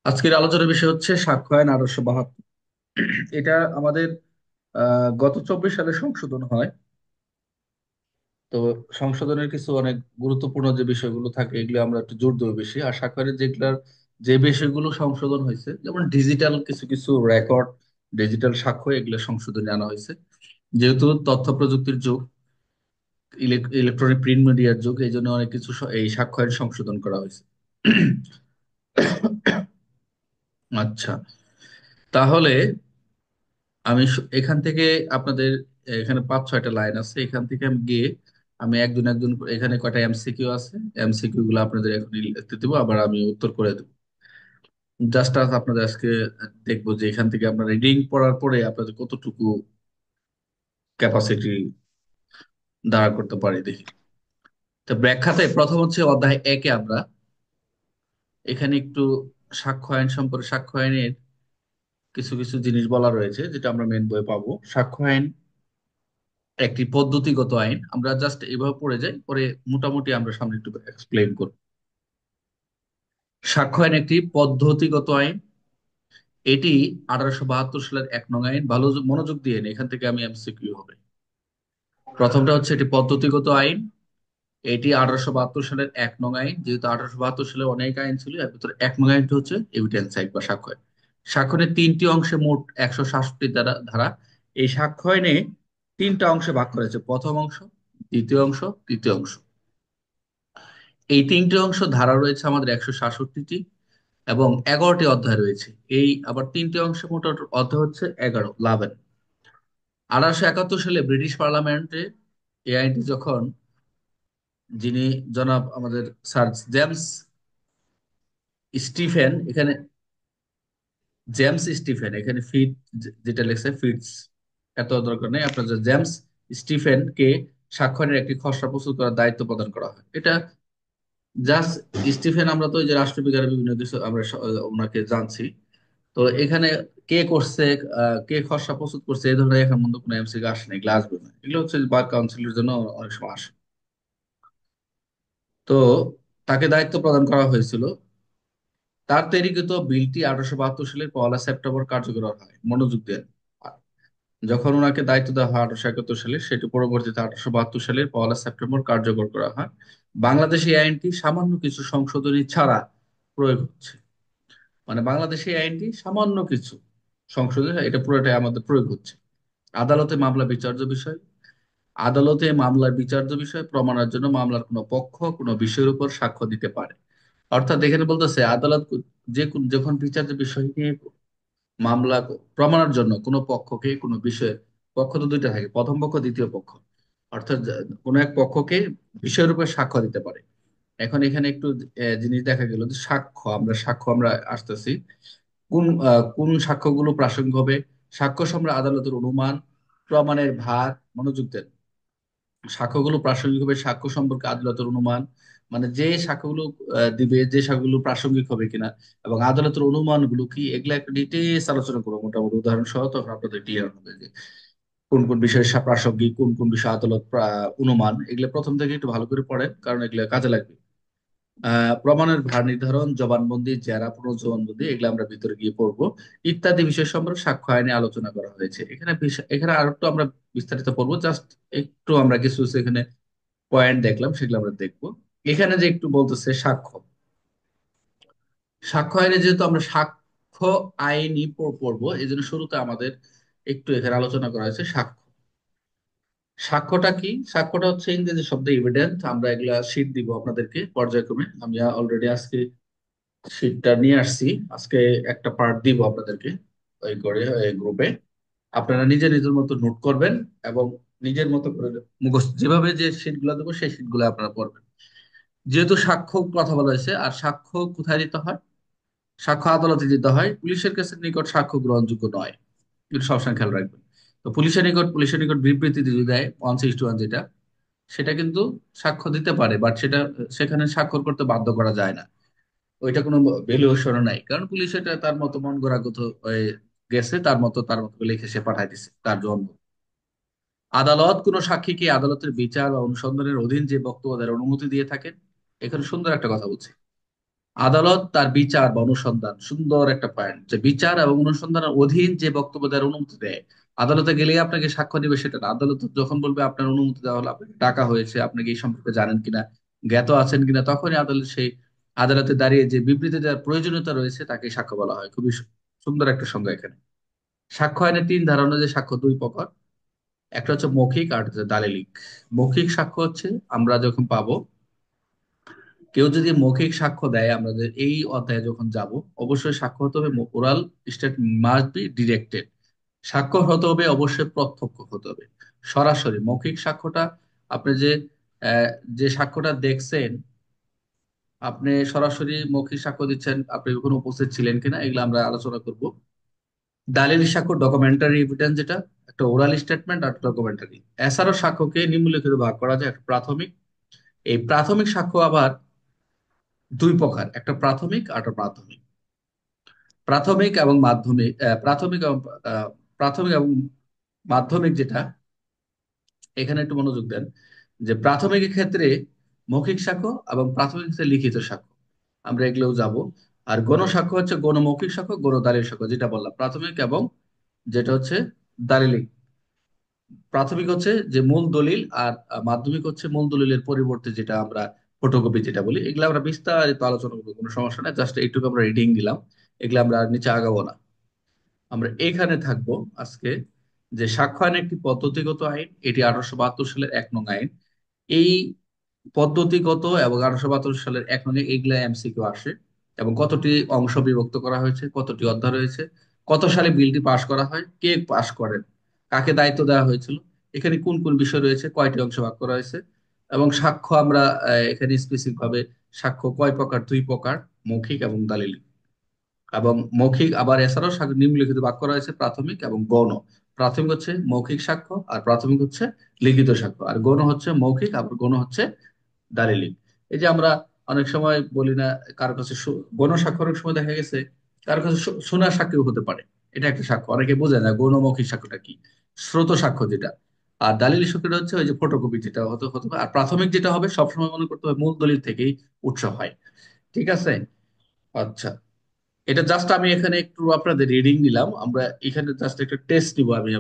আজকের আলোচনার বিষয় হচ্ছে সাক্ষ্য আইন 1872। এটা আমাদের গত 24 সালে সংশোধন হয়। তো সংশোধনের কিছু অনেক গুরুত্বপূর্ণ যে বিষয়গুলো থাকে এগুলো আমরা একটু জোর দেবো বেশি। আর সাক্ষ্য আইনের যেগুলার যে বিষয়গুলো সংশোধন হয়েছে, যেমন ডিজিটাল কিছু কিছু রেকর্ড, ডিজিটাল সাক্ষ্য, এগুলো সংশোধনে আনা হয়েছে। যেহেতু তথ্য প্রযুক্তির যুগ, ইলেকট্রনিক প্রিন্ট মিডিয়ার যুগ, এই জন্য অনেক কিছু এই সাক্ষ্য আইন সংশোধন করা হয়েছে। আচ্ছা, তাহলে আমি এখান থেকে আপনাদের এখানে 5-6টা লাইন আছে, এখান থেকে আমি গিয়ে আমি একজন একজন এখানে কয়টা এমসিকিউ আছে, এমসিকিউ গুলো আপনাদের এখন লিখতে দেবো, আবার আমি উত্তর করে দেবো। জাস্ট আজ আপনাদের আজকে দেখবো যে এখান থেকে আপনার রিডিং পড়ার পরে আপনাদের কতটুকু ক্যাপাসিটি দাঁড়া করতে পারি দেখি। তো ব্যাখ্যাতে প্রথম হচ্ছে অধ্যায় একে আমরা এখানে একটু সাক্ষ্য আইন সম্পর্কে, সাক্ষ্য আইনের কিছু কিছু জিনিস বলা রয়েছে যেটা আমরা মেন বইয়ে পাবো। সাক্ষ্য আইন একটি পদ্ধতিগত আইন, আমরা জাস্ট এভাবে পড়ে যাই, পরে মোটামুটি আমরা সামনে একটু এক্সপ্লেইন করব। সাক্ষ্য আইন একটি পদ্ধতিগত আইন। এটি 1872 সালের 1 নং আইন। ভালো মনোযোগ দিয়ে এখান থেকে আমি এমসিকিউ হবে। প্রথমটা হচ্ছে এটি পদ্ধতিগত আইন। এটি 1872 সালের 1 নং আইন। যেহেতু 1872 সালে অনেক আইন ছিল, এর ভিতরে 1 নং আইনটি হচ্ছে এভিডেন্স অ্যাক্ট বা সাক্ষ্য আইন। সাক্ষ্য আইনের 3টি অংশে মোট 167 ধারা। এই সাক্ষ্য আইনে 3টা অংশে ভাগ করেছে: প্রথম অংশ, দ্বিতীয় অংশ, তৃতীয় অংশ। এই 3টি অংশ ধারা রয়েছে আমাদের 166টি এবং 11টি অধ্যায় রয়েছে। এই আবার 3টি অংশে মোট অধ্যায় হচ্ছে 11, 11। 1871 সালে ব্রিটিশ পার্লামেন্টে এই আইনটি যখন, যিনি জনাব আমাদের স্যার জেমস স্টিফেন, এখানে জেমস স্টিফেন, এখানে ফিট যেটা লেখছে ফিটস, এত দরকার নেই আপনার, যে জেমস স্টিফেন কে স্বাক্ষরের একটি খসড়া প্রস্তুত করার দায়িত্ব প্রদান করা হয়। এটা জাস্ট স্টিফেন, আমরা তো ওই যে রাষ্ট্রবিজ্ঞানের বিভিন্ন কিছু আমরা ওনাকে জানছি। তো এখানে কে করছে, কে খসড়া প্রস্তুত করছে, এই ধরনের এখন মধ্যে কোনো এমসিকিউ আসে না, এগুলো আসবে না। এগুলো হচ্ছে বার কাউন্সিলের জন্য অনেক সময় আসে। তো তাকে দায়িত্ব প্রদান করা হয়েছিল। তার তৈরিকৃত বিলটি 1872 সালের 1 সেপ্টেম্বর কার্যকর হয়। মনোযোগ দেন, যখন ওনাকে দায়িত্ব দেওয়া হয় 1871 সালে, সেটি পরবর্তীতে 1872 সালের 1 সেপ্টেম্বর কার্যকর করা হয়। বাংলাদেশে এই আইনটি সামান্য কিছু সংশোধনী ছাড়া প্রয়োগ হচ্ছে। মানে বাংলাদেশে এই আইনটি সামান্য কিছু সংশোধনী, এটা পুরোটাই আমাদের প্রয়োগ হচ্ছে। আদালতে মামলা বিচার্য বিষয়। আদালতে মামলার বিচার্য বিষয় প্রমাণের জন্য মামলার কোনো পক্ষ কোনো বিষয়ের উপর সাক্ষ্য দিতে পারে। অর্থাৎ এখানে বলতেছে আদালত যখন বিচার্য বিষয় নিয়ে মামলা প্রমাণের জন্য কোনো পক্ষকে কোনো বিষয়ে, পক্ষ তো দুইটা থাকে, প্রথম পক্ষ দ্বিতীয় পক্ষ, অর্থাৎ কোনো এক পক্ষকে বিষয়ের উপর সাক্ষ্য দিতে পারে। এখন এখানে একটু জিনিস দেখা গেল যে সাক্ষ্য আমরা আসতেছি, কোন সাক্ষ্যগুলো প্রাসঙ্গিক হবে। সাক্ষ্য সম্রা আদালতের অনুমান, প্রমাণের ভার। মনোযোগ দেন, সাক্ষ্যগুলো প্রাসঙ্গিক হবে সাক্ষ্য সম্পর্কে আদালতের অনুমান, মানে যে সাক্ষ্যগুলো দিবে, যে সাক্ষ্যগুলো প্রাসঙ্গিক হবে কিনা, এবং আদালতের অনুমানগুলো কি, এগুলা একটা ডিটেলস আলোচনা করবো মোটামুটি উদাহরণ সহ, তখন আপনাদের ক্লিয়ার হবে যে কোন কোন বিষয়ে প্রাসঙ্গিক, কোন কোন বিষয়ে আদালত অনুমান। এগুলো প্রথম থেকে একটু ভালো করে পড়েন, কারণ এগুলো কাজে লাগবে। প্রমাণের ভার নির্ধারণ, জবানবন্দি, জেরা, পুনর্জবানবন্দি, এগুলো আমরা ভিতরে গিয়ে পড়বো। ইত্যাদি বিষয় সম্পর্কে সাক্ষ্য আইনে আলোচনা করা হয়েছে। এখানে এখানে আর একটু আমরা বিস্তারিত পড়বো। জাস্ট একটু আমরা কিছু এখানে পয়েন্ট দেখলাম, সেগুলো আমরা দেখবো। এখানে যে একটু বলতেছে সাক্ষ্য, সাক্ষ্য আইনে যেহেতু আমরা সাক্ষ্য আইনই পড়বো, এই জন্য শুরুতে আমাদের একটু এখানে আলোচনা করা হয়েছে সাক্ষ্য। সাক্ষ্যটা কি? সাক্ষ্যটা হচ্ছে ইংরেজি শব্দ এভিডেন্স। আমরা এগুলা শীট দিব আপনাদেরকে পর্যায়ক্রমে। আমি অলরেডি আজকে শীটটা নিয়ে আসছি। আজকে একটা পার্ট দিব আপনাদেরকে ওই করে এই গ্রুপে। আপনারা নিজের নিজের মতো নোট করবেন এবং নিজের মতো করে মুখস্থ, যেভাবে যে শীটগুলো দেবো সেই শীটগুলো আপনারা পড়বেন। যেহেতু সাক্ষ্য কথা বলা হয়েছে, আর সাক্ষ্য কোথায় দিতে হয়? সাক্ষ্য আদালতে দিতে হয়। পুলিশের কাছে নিকট সাক্ষ্য গ্রহণযোগ্য নয়, এটা সবসময় খেয়াল রাখবেন। তো পুলিশের নিকট বিবৃতি যদি দেয় 161, যেটা, সেটা কিন্তু সাক্ষ্য দিতে পারে, বাট সেটা সেখানে স্বাক্ষর করতে বাধ্য করা যায় না। ওইটা কোনো ভ্যালুয়েশন নাই, কারণ পুলিশ এটা তার মতো মন গড়াগত হয়ে গেছে, তার মতো করে লিখে সে পাঠায় দিছে তার জন্ম। আদালত কোনো সাক্ষীকে আদালতের বিচার বা অনুসন্ধানের অধীন যে বক্তব্য দেওয়ার অনুমতি দিয়ে থাকেন। এখানে সুন্দর একটা কথা বলছে, আদালত তার বিচার বা অনুসন্ধান, সুন্দর একটা পয়েন্ট, যে বিচার এবং অনুসন্ধানের অধীন যে বক্তব্য দেওয়ার অনুমতি দেয়। আদালতে গেলেই আপনাকে সাক্ষ্য দিবে সেটা না, আদালত যখন বলবে আপনার অনুমতি দেওয়া হলো, আপনাকে ডাকা হয়েছে, আপনাকে এই সম্পর্কে জানেন কিনা, জ্ঞাত আছেন কিনা, তখনই আদালত সেই আদালতে দাঁড়িয়ে যে বিবৃতি দেওয়ার প্রয়োজনীয়তা রয়েছে তাকে সাক্ষ্য বলা হয়। খুবই সুন্দর একটা সংজ্ঞা এখানে। সাক্ষ্য আইনে তিন ধারণা, যে সাক্ষ্য দুই প্রকার। একটা হচ্ছে মৌখিক আর হচ্ছে দালিলিক। মৌখিক সাক্ষ্য হচ্ছে আমরা যখন পাবো, কেউ যদি মৌখিক সাক্ষ্য দেয়, আমরা যে এই অধ্যায়ে যখন যাব, অবশ্যই সাক্ষ্য হতে হবে oral state, must be directed. স্বাক্ষর হতে হবে অবশ্যই প্রত্যক্ষ হতে হবে, সরাসরি। মৌখিক সাক্ষ্যটা আপনি আহ, যে সাক্ষ্যটা দেখছেন, আপনি সরাসরি মৌখিক সাক্ষ্য দিচ্ছেন, আপনি কখনো উপস্থিত ছিলেন কিনা, এগুলো আমরা আলোচনা করব। দালিল সাক্ষ্য ডকুমেন্টারি এভিডেন্স, যেটা একটা ওরাল স্টেটমেন্ট আর ডকুমেন্টারি। এছাড়াও সাক্ষ্যকে নিম্নলিখিত ভাগ করা যায়। একটা প্রাথমিক, এই প্রাথমিক সাক্ষ্য আবার দুই প্রকার, একটা প্রাথমিক আর একটা প্রাথমিক। প্রাথমিক এবং মাধ্যমিক, আহ, প্রাথমিক এবং মাধ্যমিক যেটা, এখানে একটু মনোযোগ দেন, যে প্রাথমিকের ক্ষেত্রে মৌখিক সাক্ষ্য এবং প্রাথমিক ক্ষেত্রে লিখিত সাক্ষ্য, আমরা এগুলোও যাব। আর গণসাক্ষ্য হচ্ছে গণমৌখিক সাক্ষ্য, গণদালিল সাক্ষ্য, যেটা বললাম প্রাথমিক, এবং যেটা হচ্ছে দালিলিক। প্রাথমিক হচ্ছে যে মূল দলিল, আর মাধ্যমিক হচ্ছে মূল দলিলের পরিবর্তে যেটা আমরা ফটোকপি যেটা বলি। এগুলো আমরা বিস্তারিত আলোচনা করবো, কোনো সমস্যা নেই, জাস্ট এইটুকু আমরা রিডিং দিলাম। এগুলো আমরা আর নিচে আগাবো না। আমরা এখানে থাকবো আজকে, যে সাক্ষ্য আইন একটি পদ্ধতিগত আইন, এটি 1872 সালের 1 নং আইন। এই পদ্ধতিগত এবং 1872 সালের 1 নং এইগুলা এমসিকিউ আসে। এবং কতটি অংশ বিভক্ত করা হয়েছে, কতটি অধ্যায় রয়েছে, কত সালে বিলটি পাশ করা হয়, কে পাশ করেন, কাকে দায়িত্ব দেওয়া হয়েছিল, এখানে কোন কোন বিষয় রয়েছে, কয়টি অংশ ভাগ করা হয়েছে। এবং সাক্ষ্য আমরা এখানে স্পেসিফিক ভাবে সাক্ষ্য কয় প্রকার, দুই প্রকার, মৌখিক এবং দালিলিক। এবং মৌখিক আবার এছাড়াও নিম্নলিখিত ভাগ করা হয়েছে প্রাথমিক এবং গৌণ। প্রাথমিক হচ্ছে মৌখিক সাক্ষ্য, আর প্রাথমিক হচ্ছে লিখিত সাক্ষ্য, আর গৌণ হচ্ছে মৌখিক, আবার গৌণ হচ্ছে দালিলিক। এই যে আমরা অনেক সময় বলি না, কারো কাছে গৌণ স্বাক্ষরের সময় দেখা গেছে কারো কাছে শোনা সাক্ষ্য হতে পারে, এটা একটা সাক্ষ্য, অনেকে বোঝে না গৌণ মৌখিক সাক্ষ্যটা কি। শ্রুত সাক্ষ্য যেটা, আর দালিল সাক্ষ্যটা হচ্ছে ওই যে ফটোকপি, যেটা হতে হতে পারে। আর প্রাথমিক যেটা হবে সবসময় মনে করতে হবে মূল দলিল থেকেই উৎস হয়। ঠিক আছে? আচ্ছা, এটা জাস্ট আমি এখানে একটু আপনাদের রিডিং নিলাম, আমরা এখানে জাস্ট একটা টেস্ট নিব। আমি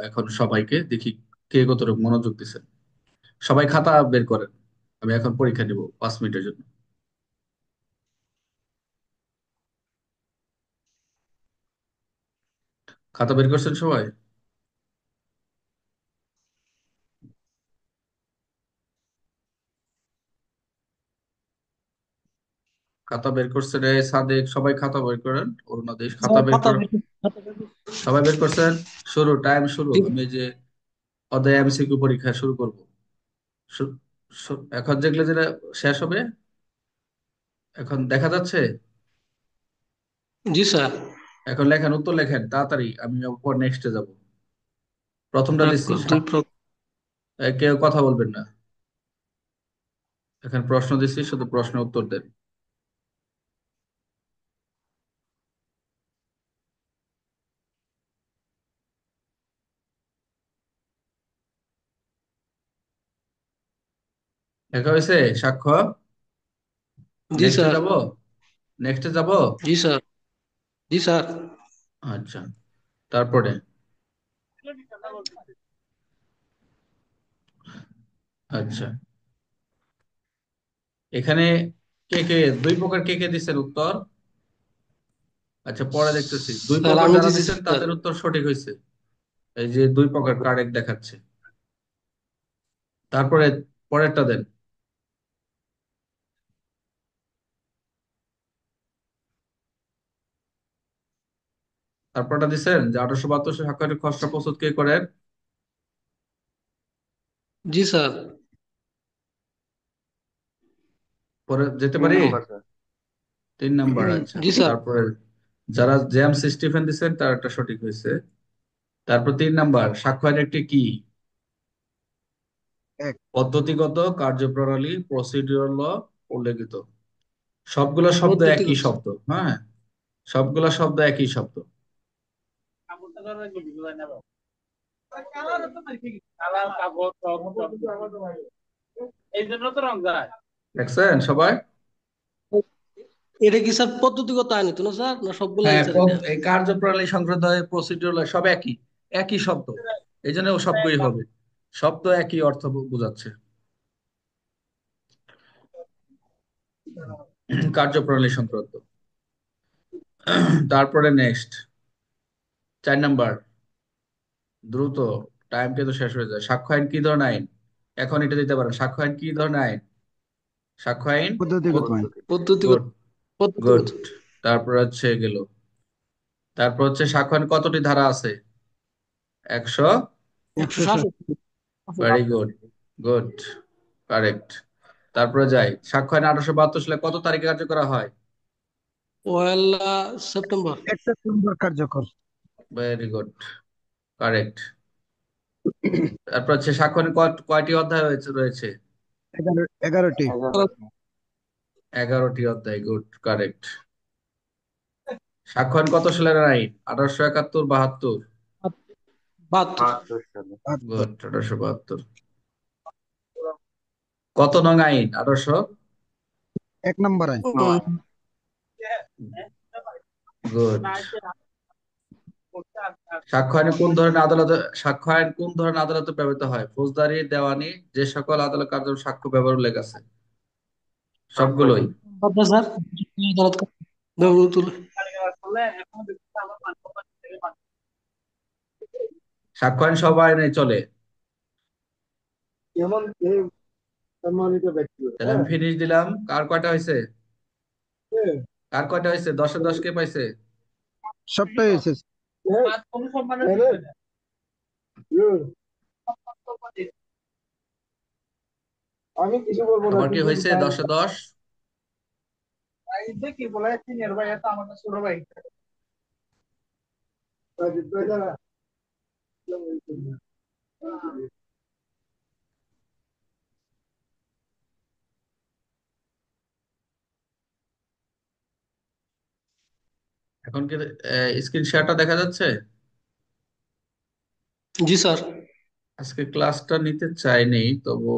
এখন সবাইকে দেখি কে কতটুকু মনোযোগ দিচ্ছেন। সবাই খাতা বের করেন, আমি এখন পরীক্ষা নিব 5 মিনিটের জন্য। খাতা বের করছেন সবাই? খাতা বের করছেন? সাদেক, সবাই খাতা বের করেন। অরুণাদেশ, খাতা স্যার বের খাতা করেন। সবাই বের করছেন? শুরু, টাইম শুরু। জি আমি এই যে অধ্যায় এমসিকিউ পরীক্ষা শুরু করব। এখন যেগুলো যেটা শেষ হবে, এখন দেখা যাচ্ছে। জি স্যার। এখন লেখেন, উত্তর লেখেন তাড়াতাড়ি, আমি পর নেক্সটে যাব। প্রথমটা এক দিচ্ছি, দুই প্র- কেউ কথা বলবেন না। এখন প্রশ্ন দিচ্ছি, শুধু প্রশ্নের উত্তর দেন। দেখা হয়েছে সাক্ষ্য? জি নেক্সটে স্যার। যাব, নেক্সটে যাব। জি স্যার। জি স্যার। আচ্ছা, তারপরে, আচ্ছা, এখানে কে কে, দুই প্রকার কে কে দিচ্ছেন উত্তর? আচ্ছা, পরে দেখতেছি দুই স্যার প্রকার আমি যারা দিছি দিচ্ছেন স্যার। তাদের উত্তর সঠিক হয়েছে। এই যে দুই প্রকার কারেক্ট দেখাচ্ছে। তারপরে পরেরটা দেন। তারপরটা দিচ্ছেন যে 1872 সাক্ষরের খসড়া প্রস্তুত কে করেন? জি স্যার। পরে যেতে তিন পারি? Number sir. 3 নাম্বার, আচ্ছা। জি স্যার। তারপরে যারা জেমস স্টিফেন দিচ্ছেন তার একটা সঠিক হয়েছে। তারপর 3 নাম্বার, সাক্ষ্য আইন একটি কি? এক। পদ্ধতিগত কার্যপ্রণালী, প্রসিডিউরাল ল, উল্লেখিত। সবগুলা শব্দ একই পদ্ধতিগত স্যার। শব্দ, হ্যাঁ, সবগুলা শব্দ একই শব্দ। দেখছেন সবাই? এটা কি স্যার পদ্ধতিগত আইন হতো না স্যার, না সবগুলাই হ্যাঁ, স্যার এটা? এই কার্যপ্রণালী সংক্রান্ত প্রসিডিউর সব একই, একই শব্দ। এই জন্য ও সবগুলোই হবে, শব্দ একই অর্থ বোঝাচ্ছে। কার্যপ্রণালী সংক্রান্ত। তারপরে নেক্সট 4 নাম্বার, দ্রুত, টাইম কিন্তু শেষ হয়ে যায়। সাক্ষ্য আইন কি ধরনের আইন? এখন এটা দিতে পারেন, সাক্ষ্য আইন কি ধরনের আইন? সাক্ষ্য আইন পদ্ধতিগত আইন। পদ্ধতিগত। Good, good. পদ্ধতিগত। তারপর হচ্ছে গেল, তারপর হচ্ছে সাক্ষ্য আইন কতটি ধারা আছে? 100। 107। 167। Very good, good, correct. তারপরে যাই, সাক্ষ্য আইন 1872 সালে কত তারিখে কার্যকর করা হয়? পয়লা সেপ্টেম্বর। 1 সেপ্টেম্বর কার্যকর। Very good, correct. তারপর হচ্ছে সাক্ষ্য আইনে কয়টি অধ্যায় রয়েছে? 11টি। 11টি অধ্যায়, গুড, কারেক্ট। সাক্ষ্য আইন কত সালের আইন? 1871, 72? 72। 72। গুড, 1872। কত নং আইন? 1800? 1 নম্বর আইন। গুড। সাক্ষ্য আইনে কোন ধরনের আদালতে সাক্ষ্য আইন কোন ধরনের আদালতে ব্যবহৃত হয়? ফৌজদারি, দেওয়ানি, যে সকল আদালত কার্য সাক্ষ্য ব্যবহার উল্লেখ আছে? সবগুলোই। আপনার স্যার আদালত ব্যবহৃত তুলে। সাক্ষ্য আইন সব আইনে চলে। তাহলে আমি ফিনিশ দিলাম। কার কয়টা হয়েছে? কার কয়টা হয়েছে? 10-এ 10 কে পাইছে? সবটাই এসেছে। সবার কি হয়েছে 10-এ 10? এখন কি স্ক্রিন শেয়ারটা দেখা যাচ্ছে? জি স্যার। আজকে ক্লাসটা নিতে চাইনি, তবু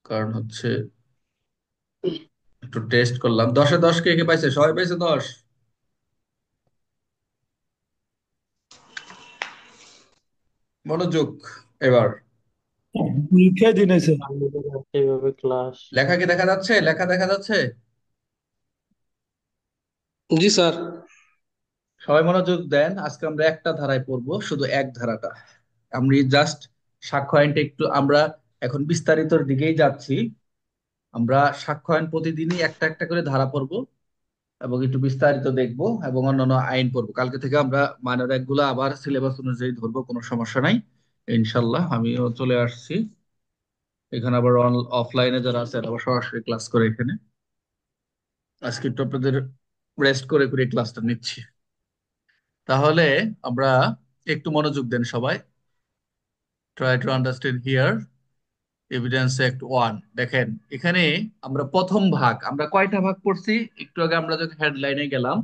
কারণ হচ্ছে একটু টেস্ট করলাম। 10-এ 10 কে কে পাইছে? সবাই পাইছে 10? মনোযোগ এবার। লিখে দিন এসে। এইভাবে ক্লাস। লেখা কি দেখা যাচ্ছে? লেখা দেখা যাচ্ছে? জি স্যার। সবাই মনোযোগ দেন। আজকে আমরা একটা ধারায় পড়বো, শুধু এক ধারাটা। আমি জাস্ট সাক্ষ্য আইনটা একটু, আমরা এখন বিস্তারিতর দিকেই যাচ্ছি। আমরা সাক্ষ্য আইন প্রতিদিনই একটা একটা করে ধারা পড়বো এবং একটু বিস্তারিত দেখবো এবং অন্যান্য আইন পড়বো। কালকে থেকে আমরা মাইনর একগুলো আবার সিলেবাস অনুযায়ী ধরবো, কোনো সমস্যা নাই ইনশাল্লাহ। আমিও চলে আসছি এখানে, আবার অফলাইনে যারা আছে তারা আবার সরাসরি ক্লাস করে এখানে। আজকে একটু আপনাদের রেস্ট করে করে ক্লাসটা নিচ্ছি। তাহলে আমরা, একটু মনোযোগ দেন সবাই। Try to understand here. Evidence act 1 দেখেন। এখানে আমরা প্রথম ভাগ, আমরা কয়টা ভাগ পড়ছি? একটু আগে আমরা যখন হেডলাইনে গেলাম,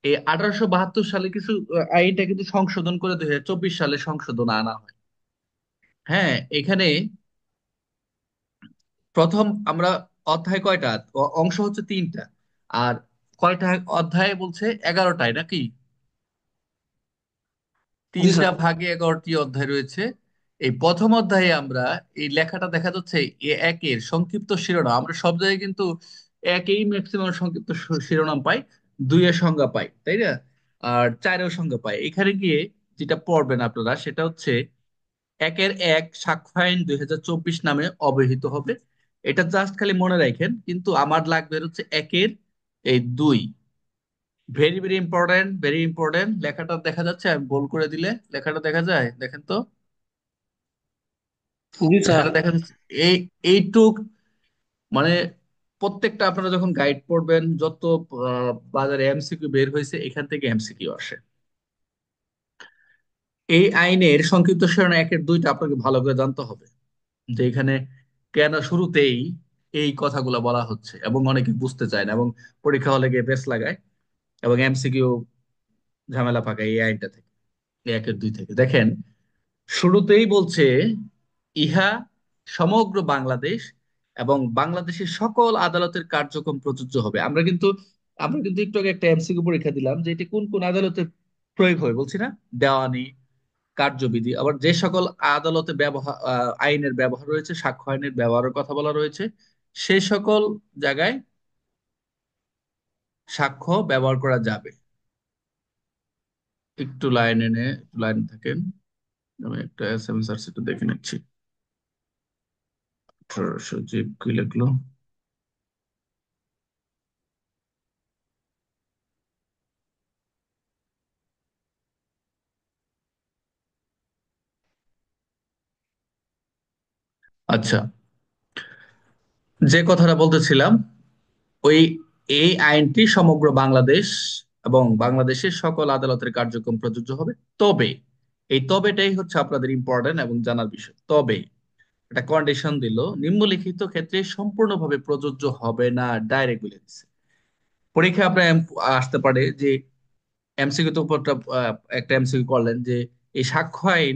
এই 1872 সালে কিছু আইনটা কিন্তু সংশোধন করে 2024 সালে সংশোধন আনা হয়। হ্যাঁ, এখানে প্রথম আমরা অধ্যায় কয়টা, অংশ হচ্ছে 3টা। আর কয়টা অধ্যায় বলছে? 11টায় নাকি? জি 3টা স্যার। ভাগে 11টি অধ্যায় রয়েছে। এই প্রথম অধ্যায়ে আমরা, এই লেখাটা দেখা যাচ্ছে এ একের সংক্ষিপ্ত শিরোনাম, আমরা সব জায়গায় কিন্তু একেই ম্যাক্সিমাম সংক্ষিপ্ত শিরোনাম পাই, 2-এর সংজ্ঞা পাই, তাই না? আর 4-এর সংজ্ঞা পাই। এখানে গিয়ে যেটা পড়বেন আপনারা সেটা হচ্ছে 1-এর 1 সাক্ষ্য আইন 2024 নামে অবহিত হবে। এটা জাস্ট খালি মনে রাখেন, কিন্তু আমার লাগবে হচ্ছে 1-এর 2। Very very important, very important. লেখাটা দেখা যাচ্ছে? আমি গোল করে দিলে লেখাটা দেখা যায়, দেখেন তো। জি স্যার। লেখাটা দেখা যাচ্ছে? এই এইটুক, মানে প্রত্যেকটা আপনারা যখন গাইড পড়বেন, যত বাজারে এমসিকিউ বের হয়েছে এখান থেকে এমসিকিউ আসে। এই আইনের সংক্ষিপ্ত শিরোনাম 1-এর 2টা আপনাকে ভালো করে জানতে হবে, যে এখানে কেন শুরুতেই এই কথাগুলো বলা হচ্ছে, এবং অনেকে বুঝতে চায় না এবং পরীক্ষা হলে গিয়ে পেস লাগায় এবং এমসিকিউ ঝামেলা পাকায় এই আইনটা থেকে, এই 1-এর 2 থেকে। দেখেন, শুরুতেই বলছে, ইহা সমগ্র বাংলাদেশ এবং বাংলাদেশের সকল আদালতের কার্যক্রম প্রযোজ্য হবে। আমরা কিন্তু একটু আগে একটা এমসিকিউ পরীক্ষা দিলাম যে এটি কোন কোন আদালতে প্রয়োগ হয় বলছি না, দেওয়ানি, কার্যবিধি, আবার যে সকল আদালতে ব্যবহার আইনের ব্যবহার রয়েছে, সাক্ষ্য আইনের ব্যবহারের কথা বলা রয়েছে, সেই সকল জায়গায় সাক্ষ্য ব্যবহার করা যাবে। একটু লাইন থাকেন, আমি একটা এসএমএস আর সেটা দেখে নিচ্ছি। 1800 জীব কি লিখলো? আচ্ছা, যে কথাটা বলতেছিলাম, ওই এই আইনটি সমগ্র বাংলাদেশ এবং বাংলাদেশের সকল আদালতের কার্যক্রম প্রযোজ্য হবে। তবে এই তবেটাই হচ্ছে আপনাদের ইম্পর্টেন্ট এবং জানার বিষয়। তবে একটা কন্ডিশন দিল, নিম্নলিখিত ক্ষেত্রে সম্পূর্ণভাবে প্রযোজ্য হবে না, ডাইরেক্ট বলে দিচ্ছে। পরীক্ষা আপনার আসতে পারে যে এমসিকিউ তো উপরটা একটা এমসিকিউ করলেন যে এই সাক্ষ্য আইন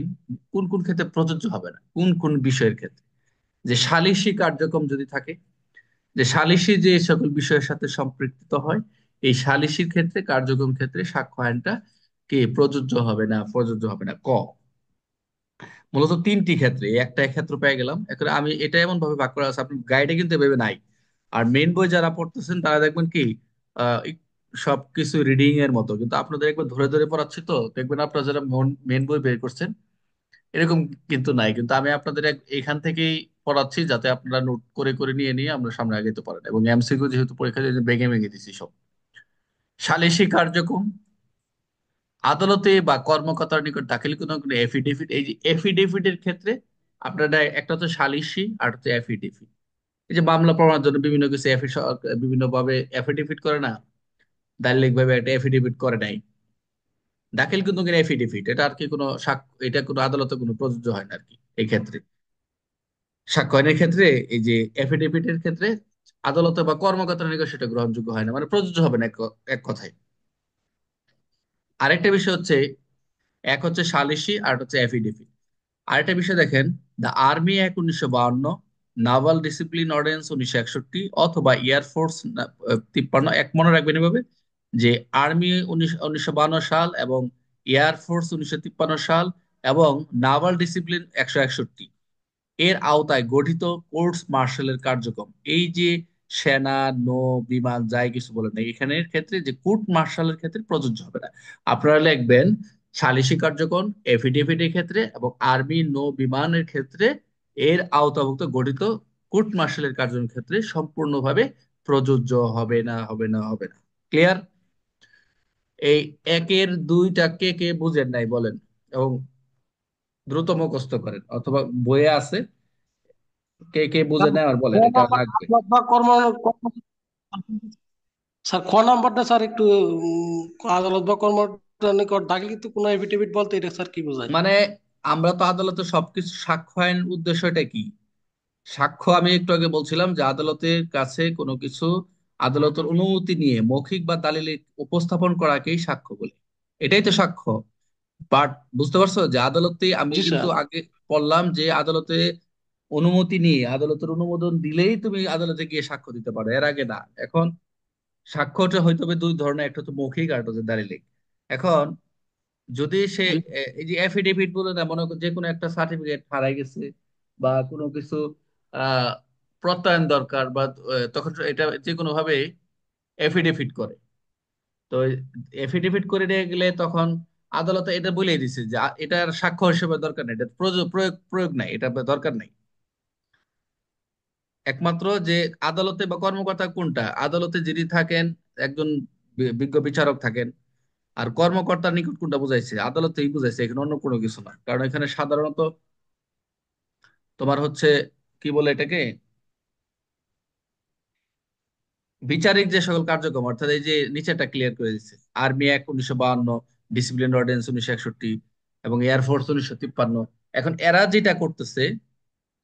কোন কোন ক্ষেত্রে প্রযোজ্য হবে না, কোন কোন বিষয়ের ক্ষেত্রে। যে সালিসি কার্যক্রম যদি থাকে, যে সালিসি যে সকল বিষয়ের সাথে সম্পৃক্ত হয়, এই সালিসির ক্ষেত্রে কার্যক্রম ক্ষেত্রে সাক্ষ্য আইনটা কি প্রযোজ্য হবে না, প্রযোজ্য হবে না। মূলত তিনটি ক্ষেত্রে, এই একটা ক্ষেত্র পেয়ে গেলাম। এখন আমি এটা এমন ভাবে ভাগ করা আছে, আপনার গাইডে কিন্তু এভাবে নাই। আর মেইন বই যারা পড়তেছেন তারা দেখবেন কি সবকিছু রিডিং এর মতো, কিন্তু আপনাদের একবার ধরে ধরে পড়াচ্ছি তো দেখবেন আপনারা যারা মেইন বই বের করছেন এরকম কিন্তু নাই। কিন্তু আমি আপনাদের এখান থেকেই পড়াচ্ছি যাতে আপনারা নোট করে করে নিয়ে নিয়ে আমরা সামনে আগাইতে পারেন। এবং এমসিকিউ যেহেতু পরীক্ষা দিয়ে ভেঙে ভেঙে দিচ্ছি সব। সালিসি কার্যক্রম, আদালতে বা কর্মকর্তার নিকট দাখিল কোনো কোনো এফিডেভিট, এই যে এফিডেভিট এর ক্ষেত্রে আপনারা একটা হচ্ছে সালিসি আর হচ্ছে এফিডেভিট। এই যে মামলা প্রমাণের জন্য বিভিন্ন কিছু বিভিন্ন ভাবে এফিডেভিট করে না, দালিলিক ভাবে একটা এফিডেভিট করে নাই, দাখিল কিন্তু এফিডেভিট, এটা আর কি কোনো সাক্ষ্য, এটা কোনো আদালতে কোনো প্রযোজ্য হয় না আর কি এই ক্ষেত্রে। সাক্ষ্য আইনের ক্ষেত্রে এই যে এফিডেভিটের ক্ষেত্রে আদালতে বা কর্মকর্তার নিকট সেটা গ্রহণযোগ্য হয় না, মানে প্রযোজ্য হবে না এক কথায়। আরেকটা বিষয় হচ্ছে, এক হচ্ছে সালিসি আর হচ্ছে এফিডেভিট। আরেকটা বিষয় দেখেন, the army act 1952, naval discipline ordinance 1961, অথবা এয়ারফোর্স 53, এক মনে রাখবেন এভাবে যে আর্মি 1952 সাল এবং এয়ারফোর্স 1953 সাল এবং নাভাল ডিসিপ্লিন 161 এর আওতায় গঠিত কোর্টস মার্শালের কার্যক্রম, এই যে সেনা, নৌ, বিমান যাই কিছু বলেন না, এখানের ক্ষেত্রে যে কোর্ট মার্শালের ক্ষেত্রে প্রযোজ্য হবে না। আপনারা লিখবেন সালিসি কার্যক্রম এফিডেভিটের ক্ষেত্রে এবং আর্মি, নৌ, বিমানের ক্ষেত্রে এর আওতাভুক্ত গঠিত কোর্ট মার্শালের কার্যক্রমের ক্ষেত্রে সম্পূর্ণভাবে প্রযোজ্য হবে না, হবে না, হবে না। ক্লিয়ার? এই একের দুইটা কে কে বুঝেন নাই বলেন, এবং দ্রুত মুখস্থ করেন, অথবা বইয়ে আছে, কে কে বুঝে নেয় আর খ বলেন, এটা নাম্বার লাগবে। আদালত বা স্যার, খ নাম্বারটা স্যার একটু আদালত বা কর্মকর্তার নিকট দাখিলিত কোনো এফিডেভিট বলতে এটা স্যার কি বোঝায়? মানে আমরা তো আদালতে সবকিছু সাক্ষ্য আইন উদ্দেশ্যটা কি? সাক্ষ্য আমি একটু আগে বলছিলাম যে আদালতের কাছে কোনো কিছু আদালতের অনুমতি নিয়ে মৌখিক বা দালিলিক উপস্থাপন করাকেই সাক্ষ্য বলে, এটাই তো সাক্ষ্য। বাট বুঝতে পারছো যে আদালতে আমি জি কিন্তু স্যার। আগে পড়লাম যে আদালতে অনুমতি নিয়ে, আদালতের অনুমোদন দিলেই তুমি আদালতে গিয়ে সাক্ষ্য দিতে পারো, এর আগে না। এখন সাক্ষ্যটা হয়তো হবে দুই ধরনের, একটা হচ্ছে মৌখিক আর একটা হচ্ছে দালিলিক। এখন যদি সে জি এই যে এফিডেভিট বলে না, মনে করো যে কোনো একটা সার্টিফিকেট হারাই গেছে বা কোনো কিছু আহ প্রত্যয়ন দরকার, বা তখন এটা যে কোনো ভাবে এফিডেভিট করে। তো এফিডেভিট করে নিয়ে গেলে তখন আদালতে এটা বলেই দিছে যে এটার সাক্ষ্য হিসেবে দরকার নেই, এটা প্রয়োগ প্রয়োগ নাই, এটা দরকার নাই। একমাত্র যে আদালতে বা কর্মকর্তা কোনটা, আদালতে যিনি থাকেন একজন বিজ্ঞ বিচারক থাকেন। আর কর্মকর্তার নিকট কোনটা বুঝাইছে, আদালতেই বুঝাইছে, এখানে অন্য কোনো কিছু না। কারণ এখানে সাধারণত তোমার হচ্ছে কি বলে এটাকে, বিচারিক যে সকল কার্যক্রম, অর্থাৎ এই যে নিচেটা ক্লিয়ার করে দিচ্ছে, আর্মি অ্যাক্ট 1952, ডিসিপ্লিন অর্ডিন্যান্স 1961 এবং এয়ারফোর্স 1953। এখন এরা যেটা করতেছে,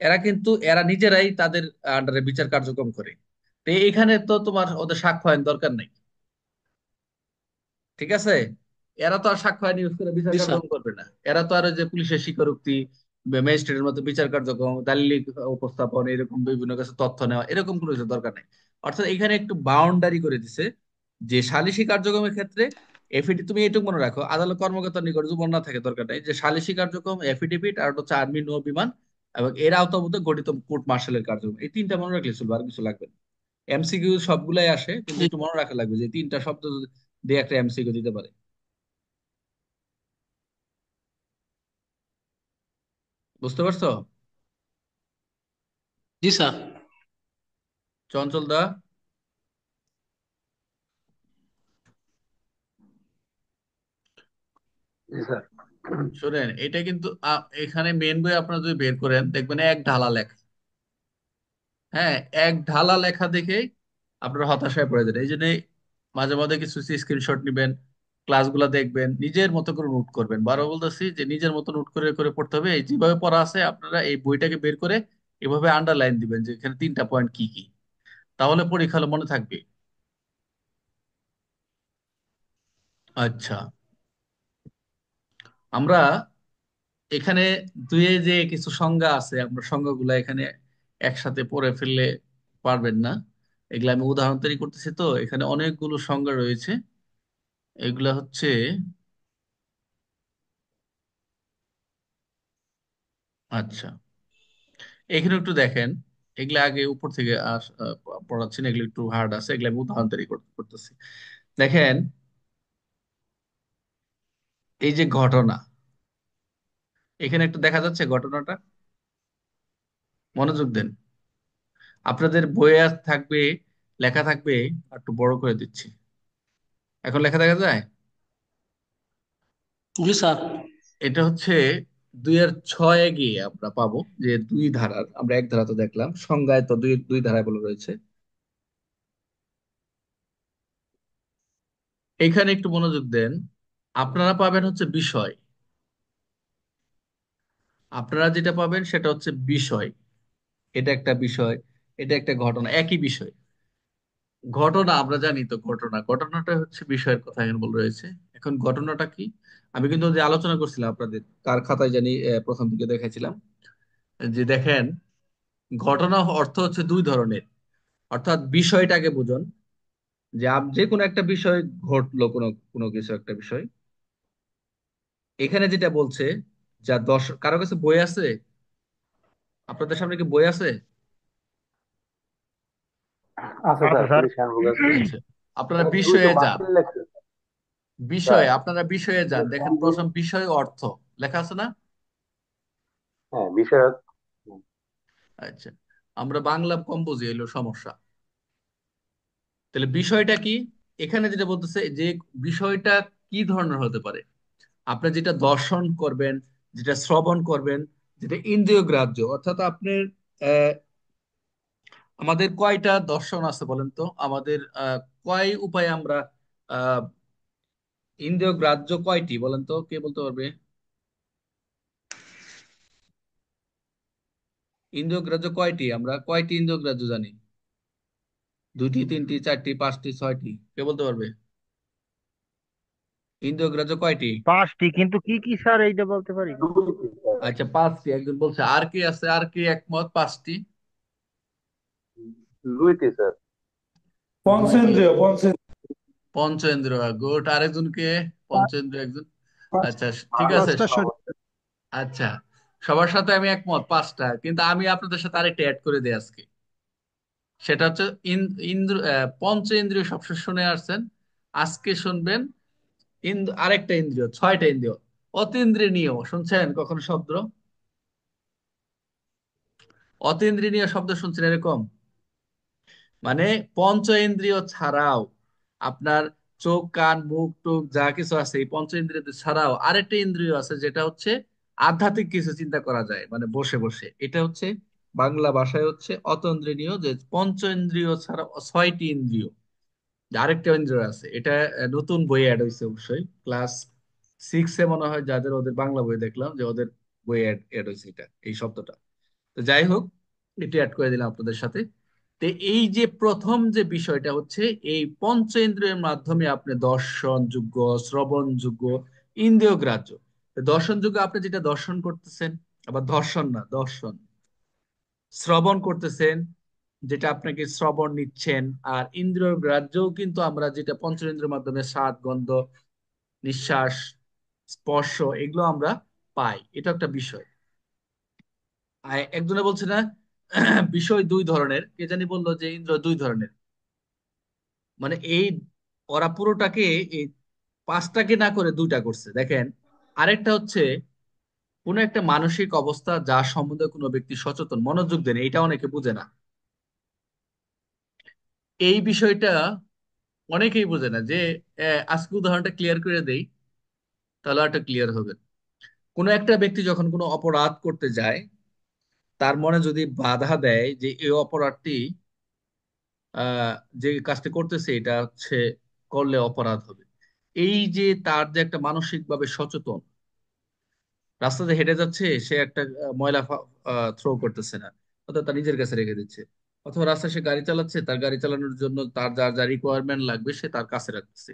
এরা কিন্তু এরা নিজেরাই তাদের আন্ডারে বিচার কার্যক্রম করে। তো এখানে তো তোমার ওদের সাক্ষ্য আইন দরকার নেই, ঠিক আছে? এরা তো আর সাক্ষ্য আইন ইউজ করে বিচার জি স্যার। কার্যক্রম করবে না। এরা তো আর ওই যে পুলিশের স্বীকারোক্তি ম্যাজিস্ট্রেটের মতো বিচার কার্যক্রম, দালিলিক উপস্থাপন, এরকম বিভিন্ন কাছে তথ্য নেওয়া, এরকম কোনো কিছু দরকার নেই। অর্থাৎ এখানে একটু বাউন্ডারি করে দিছে যে সালিসি কার্যক্রমের ক্ষেত্রে এফিডেভিট, তুমি এটুকু মনে রাখো, আদালত কর্মকর্তার নিকট যদি মনে না থাকে দরকার নেই, যে সালিসি কার্যক্রম, এফিডেভিট, আর হচ্ছে আর্মি নৌ বিমান এবং এর আওতাভুক্ত গঠিত কোর্ট মার্শালের কার্যক্রম, এই তিনটা মনে রাখলে চলবে, আর কিছু লাগবে না। এমসিকিউ সবগুলাই আসে, কিন্তু জি একটু মনে রাখা লাগবে যে তিনটা শব্দ দিয়ে একটা এমসিকিউ দিতে পারে। বুঝতে পারছো? জি স্যার। চঞ্চল দা, জি স্যার। শোনেন, এটা কিন্তু এখানে মেন বই আপনারা যদি বের করেন দেখবেন এক ঢালা লেখা। হ্যাঁ, এক ঢালা লেখা দেখেই আপনারা হতাশায় পড়ে যাবেন। এই জন্য মাঝে মাঝে কিছু স্ক্রিনশট নিবেন, ক্লাসগুলো দেখবেন, নিজের মতো করে নোট করবেন। বারো বলতেছি যে নিজের মতো নোট করে করে পড়তে হবে। এই যেভাবে পড়া আছে আপনারা এই বইটাকে বের করে এভাবে আন্ডারলাইন দিবেন যে এখানে তিনটা পয়েন্ট কি কি, তাহলে পরীক্ষা হলে মনে থাকবে। আচ্ছা, আমরা এখানে দুয়ে যে কিছু সংজ্ঞা আছে, আমরা সংজ্ঞাগুলো এখানে একসাথে পড়ে ফেললে পারবেন না। এগুলা আমি উদাহরণ তৈরি করতেছি, তো এখানে অনেকগুলো সংজ্ঞা রয়েছে। এগুলা হচ্ছে, আচ্ছা, এখানে একটু দেখেন, এগুলা আগে উপর থেকে পড়াচ্ছি না, এগুলো একটু হার্ড আছে, এগুলো আমি উদাহরণ তৈরি করতেছি। দেখেন, এই যে ঘটনা, এখানে একটু দেখা যাচ্ছে ঘটনাটা, মনোযোগ দেন। আপনাদের বইয়ে থাকবে, লেখা থাকবে, আর একটু বড় করে দিচ্ছি, এখন লেখা দেখা যায়। জি স্যার। এটা হচ্ছে 2-6 গিয়ে আমরা পাবো যে দুই ধারার, আমরা এক ধারা তো দেখলাম, সংজ্ঞায় তো দুই দুই ধারায় বলে রয়েছে। এখানে একটু মনোযোগ দেন। আপনারা পাবেন হচ্ছে বিষয়, আপনারা যেটা পাবেন সেটা হচ্ছে বিষয়। এটা একটা বিষয়, এটা একটা ঘটনা, একই বিষয়। ঘটনা আমরা জানি তো, ঘটনাটা হচ্ছে বিষয়ের কথা এখানে বলে রয়েছে। এখন ঘটনাটা কি, আমি কিন্তু যে আলোচনা করছিলাম আপনাদের কার খাতায় জানি প্রথম দিকে দেখাইছিলাম, যে দেখেন, ঘটনা অর্থ হচ্ছে দুই ধরনের। অর্থাৎ বিষয়টাকে বুঝুন, যে যে কোনো একটা বিষয় ঘটলো, কোনো কোনো কিছু একটা বিষয়। এখানে যেটা বলছে, যা কারো কাছে বই আছে? আপনাদের সামনে কি বই আছে? আছে স্যার, পুলিশ হ্যান্ডবুক আছে। আচ্ছা, আপনারা দ্রুত বিষয়ে যান। বাতিল লেখছে স্যার। আপনারা বিষয়ে যান, দেখেন প্রথম বিষয় অর্থ লেখা আছে না? হ্যাঁ, বিষয়ক। আচ্ছা, আমরা বাংলা কম বুঝি, এলো সমস্যা। তাহলে বিষয়টা কি, এখানে যেটা বলতেছে যে বিষয়টা কি ধরনের হতে পারে, আপনি যেটা দর্শন করবেন, যেটা শ্রবণ করবেন, যেটা ইন্দ্রিয় গ্রাহ্য। অর্থাৎ আপনার আমাদের কয়টা দর্শন আছে বলেন তো, আমাদের কয় উপায়ে আমরা আহ ইন্দ্রিয় গ্রাহ্য কয়টি বলেন তো, কে বলতে পারবে? ইন্দ্রিয় গ্রাহ্য কয়টি, আমরা কয়টি ইন্দ্রিয় গ্রাহ্য জানি? দুইটি, তিনটি, চারটি, পাঁচটি, ছয়টি, কে বলতে পারবে? ইন্দ্রিয় গ্রাহ্য কয়টি? 5টি, কিন্তু কি কি স্যার এইটা বলতে পারি না। দুইটি স্যার। আচ্ছা, পাঁচটি একজন বলছে, আর কি আছে, আর কি একমত পাঁচটি? দুইটি স্যার। দুইটি, পঞ্চেন্দ্রিয় পঞ্চেন্দ্রিয়। পঞ্চেন্দ্রিয়, গুড। আরেকজনকে, পঞ্চেন্দ্রিয় একজন। পাঁচ- আচ্ছা, ঠিক আছে। পাঁচটা শরীর। আচ্ছা, সবার সাথে আমি একমত পাঁচটা, কিন্তু আমি আপনাদের সাথে আরেকটা অ্যাড করে দিই আজকে। সেটা হচ্ছে ইন্দ্র পঞ্চ ইন্দ্রিয় সবসময় শুনে আসছেন, আজকে শুনবেন আরেকটা ইন্দ্রিয়, ছয়টা ইন্দ্রিয়। অতীন্দ্রিয় শুনছেন কখনো শব্দ? অতীন্দ্রিয় শব্দ শুনছেন এরকম? মানে পঞ্চ ইন্দ্রিয় ছাড়াও আপনার চোখ, কান, মুখ, টুক যা কিছু আছে, এই পঞ্চ ইন্দ্রিয় ছাড়াও আরেকটা ইন্দ্রিয় আছে, যেটা হচ্ছে আধ্যাত্মিক কিছু চিন্তা করা যায় মানে বসে বসে। এটা হচ্ছে বাংলা ভাষায় হচ্ছে অতীন্দ্রিয়, যে পঞ্চ ইন্দ্রিয় ছাড়া ছয়টি ইন্দ্রিয়, যে আরেকটা ইন্দ্রিয় আছে। এটা নতুন বই অ্যাড হয়েছে অবশ্যই, ক্লাস 6-এ মনে হয়, যাদের ওদের বাংলা বই দেখলাম যে ওদের বই অ্যাড হয়েছে এটা, এই শব্দটা। তো যাই হোক, এটি অ্যাড করে দিলাম আপনাদের সাথে। তো এই যে প্রথম যে বিষয়টা হচ্ছে, এই পঞ্চেন্দ্রিয়ের মাধ্যমে আপনি দর্শন যোগ্য, শ্রবণ যোগ্য, ইন্দ্রিয় গ্রাহ্য। তো দর্শন যোগ্য, আপনি যেটা দর্শন করতেছেন, আবার ধর্ষণ না, দর্শন। শ্রবণ করতেছেন, যেটা আপনাকে শ্রবণ নিচ্ছেন। আর ইন্দ্রিয় গ্রাহ্যও কিন্তু আমরা যেটা পঞ্চেন্দ্রিয়ের মাধ্যমে স্বাদ, গন্ধ, নিঃশ্বাস, স্পর্শ, এগুলো আমরা পাই। এটা একটা বিষয়। আর একজনে বলছে না, বিষয় দুই ধরনের, কে জানি বললো যে ইন্দ্র দুই ধরনের। মানে এই ওরা পুরোটাকে, এই পাঁচটাকে না করে দুইটা করছে দেখেন। আরেকটা হচ্ছে কোন একটা মানসিক অবস্থা যার সম্বন্ধে কোনো ব্যক্তি সচেতন, মনোযোগ দেন, এটা অনেকে বুঝে না। এই বিষয়টা অনেকেই বোঝে না যে আজকে উদাহরণটা ক্লিয়ার করে দেই, তাহলে একটা ক্লিয়ার হবে। কোনো একটা ব্যক্তি যখন কোনো অপরাধ করতে যায়, তার মনে যদি বাধা দেয় যে এই অপরাধটি, আহ যে কাজটি করতেছে এটা হচ্ছে করলে অপরাধ হবে, এই যে তার যে একটা মানসিক ভাবে সচেতন, রাস্তাতে হেঁটে যাচ্ছে, সে একটা ময়লা থ্রো করতেছে না, অর্থাৎ তার নিজের কাছে রেখে দিচ্ছে। অথবা রাস্তায় সে গাড়ি চালাচ্ছে, তার গাড়ি চালানোর জন্য তার যা যা রিকোয়ারমেন্ট লাগবে সে তার কাছে রাখতেছে।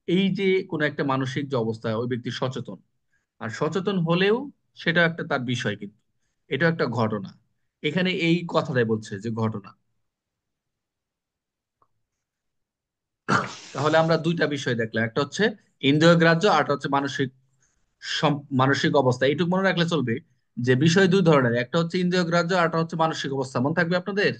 এই যে কোনো একটা মানসিক যে অবস্থা, ওই ব্যক্তি সচেতন। আর সচেতন হলেও সেটা একটা তার বিষয়, কিন্তু এটা একটা ঘটনা। এখানে এই কথাটাই বলছে যে ঘটনা। তাহলে আমরা দুইটা বিষয় দেখলাম, একটা হচ্ছে ইন্দ্রিয় গ্রাহ্য, আর একটা হচ্ছে মানসিক মানসিক অবস্থা। এইটুকু মনে রাখলে চলবে যে বিষয় দুই ধরনের, একটা হচ্ছে ইন্দ্রিয় গ্রাহ্য, আর একটা হচ্ছে মানসিক অবস্থা। মনে থাকবে আপনাদের?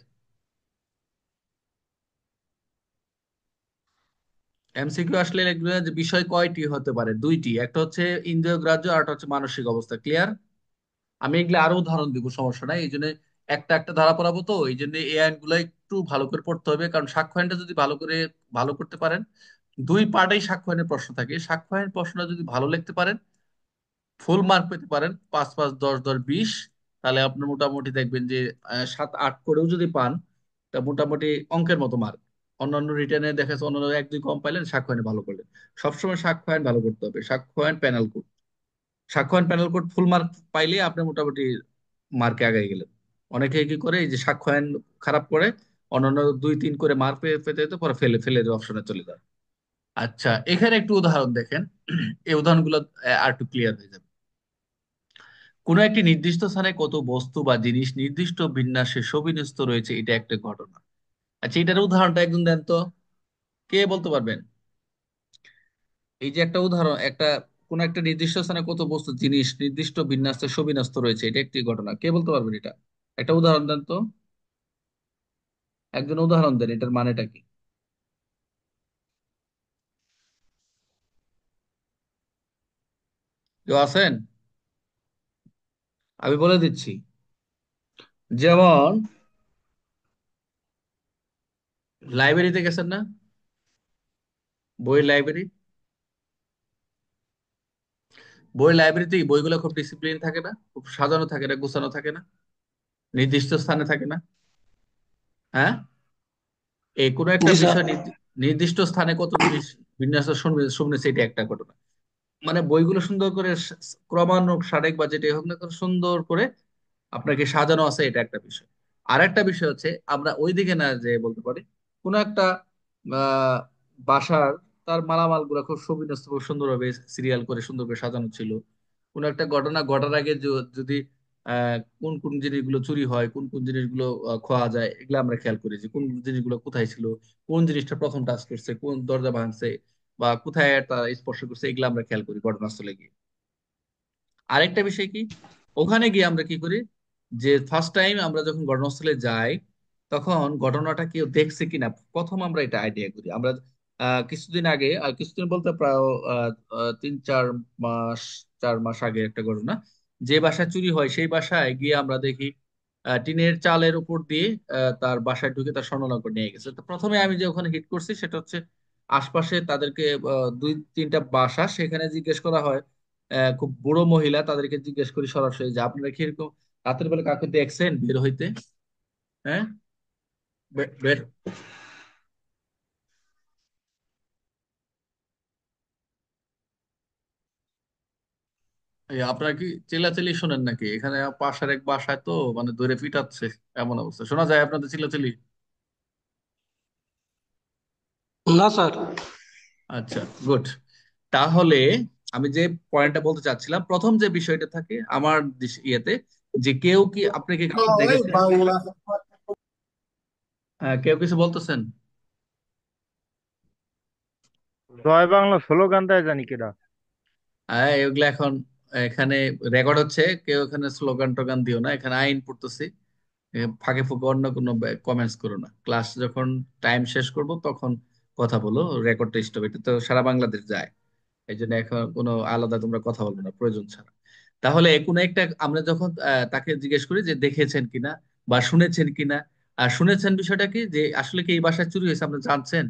এমসিকিউ আসলে লিখবে যে বিষয় কয়টি হতে পারে, দুইটি, একটা হচ্ছে ইন্দ্রিয় গ্রাহ্য, আর একটা হচ্ছে মানসিক অবস্থা। ক্লিয়ার? আমি এগুলো আরো উদাহরণ দিব, সমস্যা নাই। এই জন্য একটা একটা ধারা পড়াবো, তো এই জন্য এই আইনগুলো একটু ভালো করে পড়তে হবে, কারণ সাক্ষ্য আইনটা যদি ভালো করে ভালো করতে পারেন, দুই পার্টেই সাক্ষ্য আইনের প্রশ্ন থাকে, সাক্ষ্য আইন প্রশ্নটা যদি ভালো লিখতে পারেন, ফুল মার্ক পেতে পারেন, 5 5 10 10 20। তাহলে আপনার মোটামুটি দেখবেন যে 7 8 করেও যদি পান, তা মোটামুটি অঙ্কের মতো মার্ক। অন্যান্য রিটার্নে দেখা যাচ্ছে অন্যান্য 1 2 কম পাইলেন, সাক্ষ্য আইনে ভালো করলেন। সবসময় সাক্ষ্য আইন ভালো করতে হবে, সাক্ষ্য আইন প্যানেল কোড। সাক্ষ্য আইন প্যানেল কোড ফুল মার্ক পাইলে আপনি মোটামুটি মার্কে আগাই গেলেন। অনেকে কি করে, এই যে সাক্ষ্য আইন খারাপ করে, অন্যান্য 2 3 করে মার্ক পেতে পেতে পরে ফেলে ফেলে অপশনে চলে যায়। আচ্ছা, এখানে একটু উদাহরণ দেখেন। এই উদাহরণগুলো আর একটু ক্লিয়ার হয়ে যাবে। কোনো একটি নির্দিষ্ট স্থানে কত বস্তু বা জিনিস নির্দিষ্ট বিন্যাসে সুবিন্যস্ত রয়েছে, এটা একটা ঘটনা। আচ্ছা, এটার উদাহরণটা একজন দেন তো, কে বলতে পারবেন? এই যে একটা উদাহরণ, একটা কোন একটা নির্দিষ্ট স্থানে কত বস্তু জিনিস নির্দিষ্ট বিন্যাসে সুবিন্যস্ত রয়েছে, এটা একটি ঘটনা। কে বলতে পারবেন এটা? একটা উদাহরণ দেন তো, একজন উদাহরণ দেন, এটার মানেটা কি? কেউ আছেন? আমি বলে দিচ্ছি। যেমন লাইব্রেরিতে গেছেন না, বইয়ের লাইব্রেরি। বইয়ের লাইব্রেরিতে বইগুলো খুব ডিসিপ্লিন থাকে না, খুব সাজানো থাকে না, গুছানো থাকে না, নির্দিষ্ট স্থানে থাকে না? হ্যাঁ, এই কোনো একটা জি স্যার। বিষয় নির্দিষ্ট স্থানে কত জিনিস বিন্যাস শুনেছে, এটা একটা ঘটনা। মানে বইগুলো সুন্দর করে ক্রমানুক সারেক বা যেটাই হোক না কেন, সুন্দর করে আপনাকে সাজানো আছে, এটা একটা বিষয়। আর একটা বিষয় হচ্ছে আমরা ওই দিকে না যে বলতে পারি, কোনো একটা আহ বাসার, তার মালামাল গুলা খুব সুবিন্যস্ত, খুব সুন্দরভাবে সিরিয়াল করে সুন্দর করে সাজানো ছিল। কোনো একটা ঘটনা ঘটার আগে যদি কোন কোন জিনিসগুলো চুরি হয়, কোন কোন জিনিসগুলো খোয়া যায়, এগুলো আমরা খেয়াল করি, যে কোন জিনিসগুলো কোথায় ছিল, কোন জিনিসটা প্রথম টাচ করছে, কোন দরজা ভাঙছে, বা কোথায় তার স্পর্শ করছে, এগুলো আমরা খেয়াল করি ঘটনাস্থলে গিয়ে। আরেকটা বিষয় কি, ওখানে গিয়ে আমরা কি করি, যে ফার্স্ট টাইম আমরা যখন ঘটনাস্থলে যাই, তখন ঘটনাটা কেউ দেখছে কিনা প্রথম আমরা এটা আইডিয়া করি। আমরা কিছুদিন আগে, আর কিছুদিন বলতে প্রায় 3 4 মাস, 4 মাস আগে একটা ঘটনা, যে বাসায় চুরি হয় সেই বাসায় গিয়ে আমরা দেখি টিনের চালের উপর দিয়ে তার বাসায় ঢুকে তার স্বর্ণালঙ্কার নিয়ে গেছে। তো প্রথমে আমি যে ওখানে হিট করছি সেটা হচ্ছে আশপাশে তাদেরকে 2 3টা বাসা, সেখানে জিজ্ঞেস করা হয়। খুব বুড়ো মহিলা, তাদেরকে জিজ্ঞেস করি সরাসরি যে আপনারা কি এরকম রাতের বেলা কাউকে দেখছেন বের হইতে? হ্যাঁ, বের। এই আপনারা কি চিল্লাচিল্লি শোনেন নাকি? এখানে পাশের এক বাসায় তো মানে ধরে পিটাচ্ছে, এমন অবস্থা শোনা যায় আপনাদের চিল্লাচিল্লি। না স্যার। আচ্ছা, গুড। তাহলে আমি যে পয়েন্টটা বলতে চাচ্ছিলাম, প্রথম যে বিষয়টা থাকে আমার ইয়েতে, যে কেউ কি আপনি কি কাউকে দেখেছেন? কেউ কিছু বলতেছেন? জয় বাংলা স্লোগান দেয় জানি কেডা। এগুলা এখন এখানে রেকর্ড হচ্ছে, কেউ এখানে স্লোগান টোগান দিও না, এখানে আইন পড়তেছি। ফাঁকে ফুঁকে অন্য কোনো কমেন্টস করো না। ক্লাস যখন টাইম শেষ করব তখন কথা বলো, রেকর্ডটা স্টপ। এটা তো সারা বাংলাদেশ যায়, এই জন্য এখন কোনো আলাদা তোমরা কথা বলবে না প্রয়োজন ছাড়া। তাহলে কোনো একটা আমরা যখন তাকে জিজ্ঞেস করি যে দেখেছেন কিনা বা শুনেছেন কিনা, আর শুনেছেন বিষয়টা কি, যে আসলে কি এই বাসায় চুরি হয়েছে আপনি জানছেন?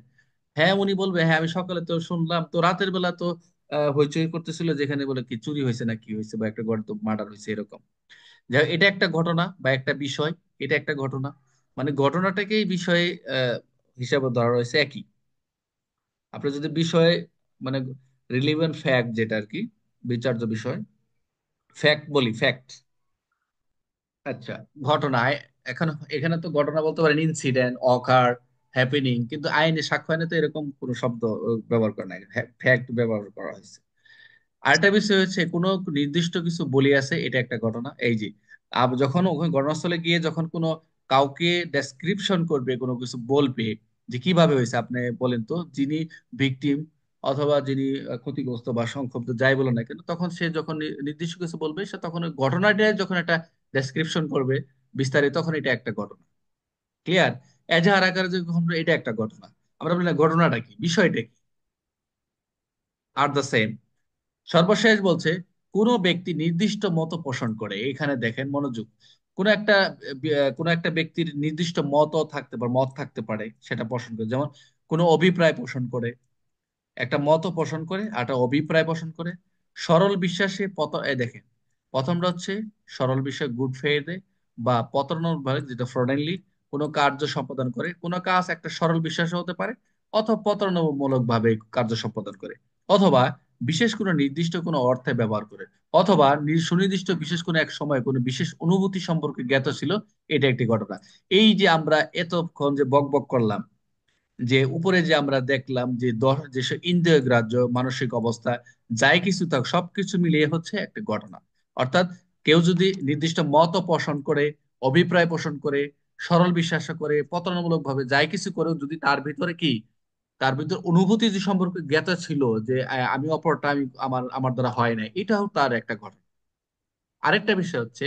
হ্যাঁ, উনি বলবে হ্যাঁ আমি সকালে তো শুনলাম, তো রাতের বেলা তো হইচই করতেছিল, যেখানে বলে কি চুরি হয়েছে না কি হয়েছে বা একটা ঘরে তো মার্ডার হয়েছে এরকম। এটা একটা ঘটনা বা একটা বিষয়, এটা একটা ঘটনা, মানে ঘটনাটাকেই বিষয়ে আহ হিসাবে ধরা হয়েছে একই। আপনি যদি বিষয় মানে রিলিভেন্ট ফ্যাক্ট, যেটা আর কি বিচার্য বিষয়, ফ্যাক্ট বলি, ফ্যাক্ট। আচ্ছা, ঘটনায় এখন এখানে তো ঘটনা বলতে পারেন ইনসিডেন্ট, অকার, হ্যাপেনিং, কিন্তু আইনে সাক্ষ্য আইনে তো এরকম কোনো শব্দ ব্যবহার করা নাই, ফ্যাক্ট ব্যবহার করা হয়েছে। আরেকটা বিষয় হচ্ছে কোনো নির্দিষ্ট কিছু বলি আছে, এটা একটা ঘটনা। এই যে যখন ওখানে ঘটনাস্থলে গিয়ে যখন কোনো কাউকে ডেসক্রিপশন করবে, কোনো কিছু বলবে যে কিভাবে হয়েছে, আপনি বলেন তো, যিনি ভিকটিম অথবা যিনি ক্ষতিগ্রস্ত বা সংক্ষুব্ধ যাই বলো না কেন, তখন সে যখন নির্দিষ্ট কিছু বলবে, সে তখন ওই ঘটনাটা যখন একটা ডেসক্রিপশন করবে বিস্তারিত, তখন এটা একটা ঘটনা। ক্লিয়ার? এজাহার আকারে যখন এটা একটা ঘটনা, আমরা বলি না ঘটনাটা কি, বিষয়টা কি, আর দ্য সেম। সর্বশেষ বলছে কোন ব্যক্তি নির্দিষ্ট মত পোষণ করে। এখানে দেখেন মনোযোগ, কোন একটা ব্যক্তির নির্দিষ্ট মত থাকতে পারে, সেটা পোষণ করে। যেমন কোন অভিপ্রায় পোষণ করে, একটা মত পোষণ করে আর একটা অভিপ্রায় পোষণ করে। সরল বিশ্বাসে দেখেন, প্রথমটা হচ্ছে সরল বিশ্বাস, গুড ফেইথে বা প্রতারণামূলক, যেটা ফ্রডেনলি কোনো কার্য সম্পাদন করে। কোনো কাজ একটা সরল বিশ্বাসও হতে পারে, অথবা প্রতারণামূলক ভাবে কার্য সম্পাদন করে, অথবা বিশেষ কোনো নির্দিষ্ট কোনো অর্থে ব্যবহার করে, অথবা সুনির্দিষ্ট বিশেষ কোনো এক সময় কোনো বিশেষ অনুভূতি সম্পর্কে জ্ঞাত ছিল। এটা একটি ঘটনা। এই যে আমরা এতক্ষণ যে বক বক করলাম, যে উপরে যে আমরা দেখলাম যে যেসব ইন্দ্রিয় গ্রাহ্য মানসিক অবস্থা, যাই কিছু থাক সবকিছু মিলিয়ে হচ্ছে একটা ঘটনা। অর্থাৎ কেউ যদি নির্দিষ্ট মত পোষণ করে, অভিপ্রায় পোষণ করে, সরল বিশ্বাস করে, প্রতারণামূলক ভাবে যাই কিছু করে, যদি তার ভিতরে কি, তার ভিতর অনুভূতি যে সম্পর্কে জ্ঞাত ছিল যে আমি অপরটা, আমি আমার আমার দ্বারা হয় না, এটাও তার একটা ঘটনা। আরেকটা বিষয় হচ্ছে,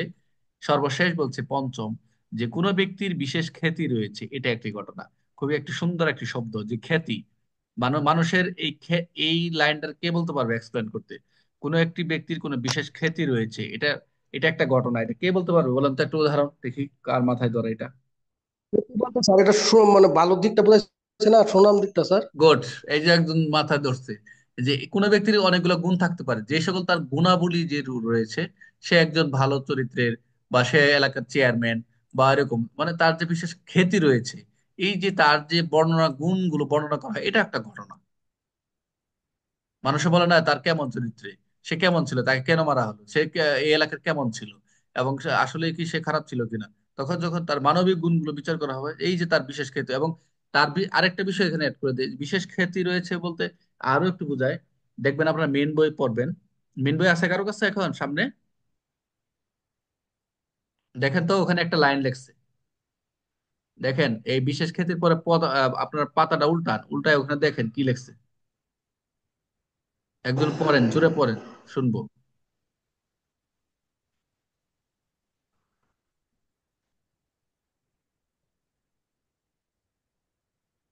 সর্বশেষ বলছে পঞ্চম, যে কোনো ব্যক্তির বিশেষ খ্যাতি রয়েছে, এটা একটি ঘটনা। খুবই একটি সুন্দর একটি শব্দ, যে খ্যাতি। মানুষের এই লাইনটার কে বলতে পারবে এক্সপ্লেন করতে? কোনো একটি ব্যক্তির কোনো বিশেষ খ্যাতি রয়েছে, এটা এটা একটা ঘটনা। এটা কে বলতে পারবে বলেন তো, একটা উদাহরণ দেখি কার মাথায় ধরে এটা। বলতে স্যার এটা মানে ভালো দিকটা বোঝাচ্ছে না, সুনাম দিকটা স্যার। গুড, এই যে একজন মাথায় ধরছে, যে কোনো ব্যক্তির অনেকগুলো গুণ থাকতে পারে, যে সকল তার গুণাবলী যে রয়েছে, সে একজন ভালো চরিত্রের, বা সে এলাকার চেয়ারম্যান, বা এরকম, মানে তার যে বিশেষ খ্যাতি রয়েছে, এই যে তার যে গুণগুলো বর্ণনা করা হয়, এটা একটা ঘটনা। মানুষে বলে না তার কেমন চরিত্রে, সে কেমন ছিল, তাকে কেন মারা হলো, এই এলাকার কেমন ছিল, এবং আসলে কি সে খারাপ ছিল কিনা। তখন যখন তার মানবিক গুণগুলো বিচার করা হবে, এই যে তার বিশেষ খ্যাতি, এবং তার আরেকটা বিষয় এখানে অ্যাড করে দেয়, বিশেষ খ্যাতি রয়েছে বলতে আরো একটু বোঝায়। দেখবেন আপনারা মেন বই পড়বেন, মেন বই আছে কারো কাছে এখন সামনে? দেখেন তো ওখানে একটা লাইন লেখছে, দেখেন এই বিশেষ খ্যাতির পরে পদ, আপনার পাতাটা উল্টান, উল্টায় ওখানে দেখেন কি লেখছে। একজন পড়েন, জোরে পড়েন, শুনবো।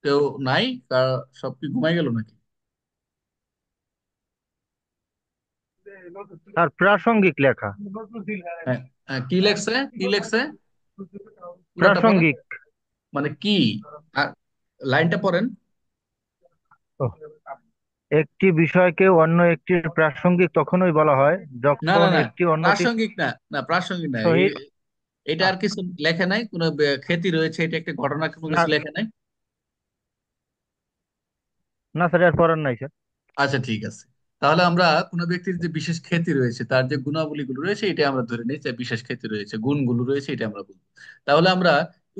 কেউ নাই? সব কি ঘুমাই গেল নাকি? আর প্রাসঙ্গিক লেখা। হ্যাঁ, কি লেখছে, কি লেখছে? পুরাটা পড়েন, প্রাসঙ্গিক। মানে কি, আর লাইনটা পড়েন। ওহ, একটি বিষয়কে অন্য একটির প্রাসঙ্গিক তখনই বলা হয় না না যখন না, একটি অন্যটির প্রাসঙ্গিক না, না প্রাসঙ্গিক না, সহিত। এটা আর কিছু লেখে নাই, কোনো খ্যাতি রয়েছে, এটা একটা ঘটনা, কোনো না, কিছু লেখে নাই। না স্যার, আর পড়ার নাই স্যার। আচ্ছা ঠিক আছে, তাহলে আমরা কোনো ব্যক্তির যে বিশেষ খ্যাতি রয়েছে, তার যে গুণাবলীগুলো রয়েছে, এটা আমরা ধরে নিই যে বিশেষ খ্যাতি রয়েছে, গুণগুলো রয়েছে, এটা আমরা বুঝবো। তাহলে আমরা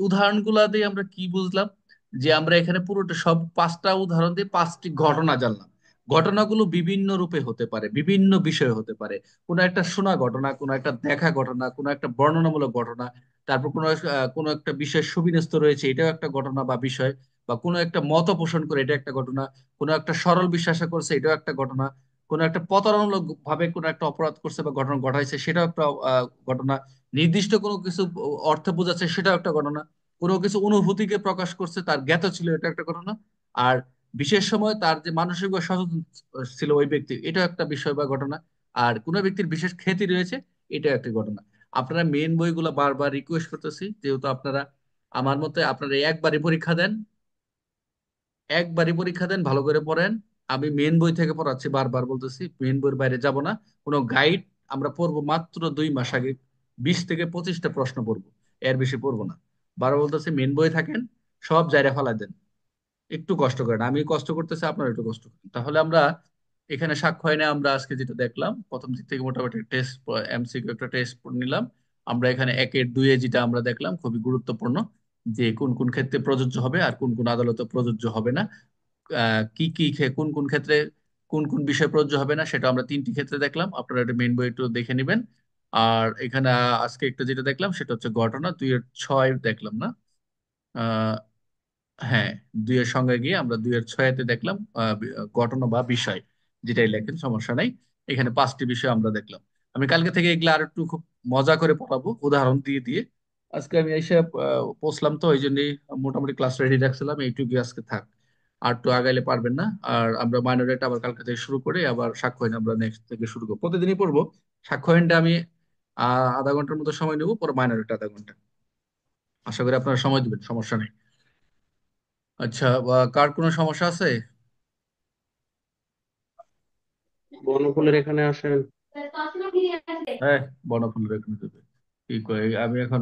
উদাহরণগুলো দিয়ে আমরা কি বুঝলাম, যে আমরা এখানে পুরোটা সব পাঁচটা উদাহরণ দিয়ে পাঁচটি ঘটনা জানলাম। ঘটনাগুলো বিভিন্ন রূপে হতে পারে, বিভিন্ন বিষয় হতে পারে। কোনো একটা শোনা ঘটনা, কোনো একটা দেখা ঘটনা, কোনো একটা বর্ণনামূলক ঘটনা, তারপর কোনো একটা বিষয়ের সুবিন্যস্ত রয়েছে, এটাও একটা ঘটনা বা বিষয়। বা কোনো একটা মত পোষণ করে, এটা একটা ঘটনা। কোনো একটা সরল বিশ্বাস করছে, এটাও একটা ঘটনা। কোনো একটা প্রতারণামূলক ভাবে কোনো একটা অপরাধ করছে বা ঘটনা ঘটাইছে, সেটাও একটা ঘটনা। নির্দিষ্ট কোনো কিছু অর্থ বোঝাচ্ছে, সেটাও একটা ঘটনা। কোনো কিছু অনুভূতিকে প্রকাশ করছে, তার জ্ঞাত ছিল, এটা একটা ঘটনা। আর বিশেষ সময় তার যে মানসিক বা সচেতন ছিল ওই ব্যক্তি, এটা একটা বিষয় বা ঘটনা। আর কোনো ব্যক্তির বিশেষ খ্যাতি রয়েছে, এটা একটা ঘটনা। আপনারা মেন বইগুলো বারবার রিকোয়েস্ট করতেছি, যেহেতু আপনারা আমার মতে আপনারা একবারই পরীক্ষা দেন, একবারই পরীক্ষা দেন, ভালো করে পড়েন। আমি মেন বই থেকে পড়াচ্ছি, বারবার বলতেছি, মেন বইয়ের বাইরে যাব না। কোনো গাইড আমরা পড়বো মাত্র 2 মাস আগে, 20 থেকে 25টা প্রশ্ন পড়বো, এর বেশি পড়বো না। বারবার বলতেছি, মেন বই থাকেন, সব জায়গায় ফালাই দেন। একটু কষ্ট করেন, আমি কষ্ট করতেছি, আপনারা একটু কষ্ট করেন। তাহলে আমরা এখানে সাক্ষ্য আমরা আজকে যেটা দেখলাম, প্রথম দিক থেকে মোটামুটি টেস্ট, এমসিকিউ একটা টেস্ট নিলাম। আমরা এখানে 1-2-এ যেটা আমরা দেখলাম খুবই গুরুত্বপূর্ণ, যে কোন কোন ক্ষেত্রে প্রযোজ্য হবে আর কোন কোন আদালতে প্রযোজ্য হবে না। কোন কোন ক্ষেত্রে কোন কোন বিষয় প্রযোজ্য হবে না, সেটা আমরা 3টি ক্ষেত্রে দেখলাম। আপনারা এটা মেইন বই একটু দেখে নেবেন। আর এখানে আজকে একটা যেটা দেখলাম সেটা হচ্ছে ঘটনা 2-6 দেখলাম না। হ্যাঁ, 2-এর সঙ্গে গিয়ে আমরা 2-6-তে দেখলাম ঘটনা বা বিষয়, যেটাই লেখেন সমস্যা নাই। এখানে 5টি বিষয় আমরা দেখলাম। আমি কালকে থেকে এগুলো আর একটু খুব মজা করে পড়াবো, উদাহরণ দিয়ে দিয়ে। আজকে আমি এসে পৌঁছলাম, তো ওই জন্যই মোটামুটি ক্লাস রেডি রাখছিলাম। এইটুকু আজকে থাক, আর তো আগাইলে পারবেন না। আর আমরা মাইনরেট আবার কালকে থেকে শুরু করে আবার সাক্ষ্য আমরা নেক্সট থেকে শুরু করবো, প্রতিদিনই পড়বো। সাক্ষ্য আমি আধা ঘন্টার মতো সময় নেবো, পরে মাইনরেট আধা ঘন্টা। আশা করি আপনারা সময় দিবেন, সমস্যা নেই। আচ্ছা, কার কোনো সমস্যা আছে? বনফুলের এখানে আসেন। হ্যাঁ, বনফুল রেখে দেবে। কি কয়, আমি এখন